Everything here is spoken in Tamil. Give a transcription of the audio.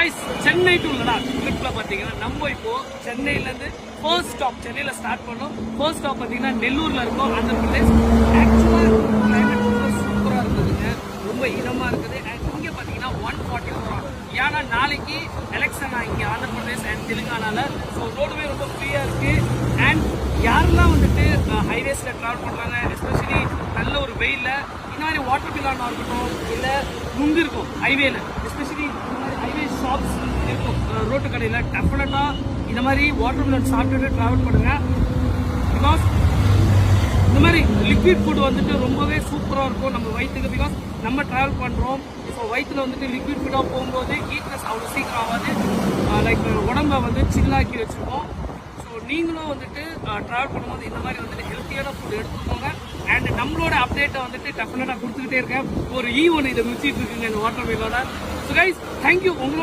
கைஸ் சென்னை டு லடாக் ட்ரிப்ல பாத்தீங்கன்னா நம்ம இப்போ சென்னையில இருந்து ஃபர்ஸ்ட் ஸ்டாப் சென்னையில ஸ்டார்ட் பண்ணோம். ஃபர்ஸ்ட் ஸ்டாப் பாத்தீங்கன்னா நெல்லூர்ல இருக்கோம், ஆந்திர பிரதேஷ். ஆக்சுவலா கிளைமேட் ரொம்ப சூப்பரா இருக்குதுங்க, ரொம்ப இதமா இருக்குது. அண்ட் இங்க பாத்தீங்கன்னா 140 ஏன்னா நாளைக்கு எலெக்ஷன் இங்க ஆந்திர பிரதேஷ் அண்ட் தெலுங்கானால. ஸோ ரோடுமே ரொம்ப ஃப்ரீயா இருக்கு. அண்ட் யாரெல்லாம் வந்துட்டு ஹைவேஸ்ல டிராவல் பண்றாங்க, எஸ்பெஷலி நல்ல ஒரு வெயில்ல இந்த மாதிரி வாட்டர் பில்லானா இருக்கட்டும், இல்ல நுங்கு இருக்கும் ஹைவேல, எஸ்பெஷலி இந்த மாதிரி ஹைவே ஷாப்ஸ் இருக்கும் ரோட்டு கடையில, டெஃபினட்டா இந்த மாதிரி வாட்டர் மிலன் சாப்பிட்டுட்டு டிராவல் பண்ணுங்க. பிகாஸ் இந்த மாதிரி லிக்விட் ஃபுட் வந்துட்டு ரொம்பவே சூப்பராக இருக்கும் நம்ம வயிற்றுக்கு. பிகாஸ் நம்ம ட்ராவல் பண்ணுறோம், இப்போ வயிற்றுல வந்துட்டு லிக்விட் ஃபுட்டாக போகும்போது ஹீட்னஸ் அவ்வளோ சீக்கிரம் ஆகாது, லைக் உடம்ப வந்து சில்லாக்கி வச்சுருக்கோம். ஸோ நீங்களும் வந்துட்டு ட்ராவல் பண்ணும்போது இந்த மாதிரி வந்துட்டு ஹெல்த்தியான ஃபுட் எடுத்துக்கோங்க. அண்ட் நம்மளோட அப்டேட்டை வந்துட்டு டெஃபினட்டாக கொடுத்துக்கிட்டே இருக்கேன். ஒரு ஒன்று இதை முடிச்சிட்டு இருக்குங்க இந்த வாட்டர் மில்லோட. So guys thank you. உங்களோட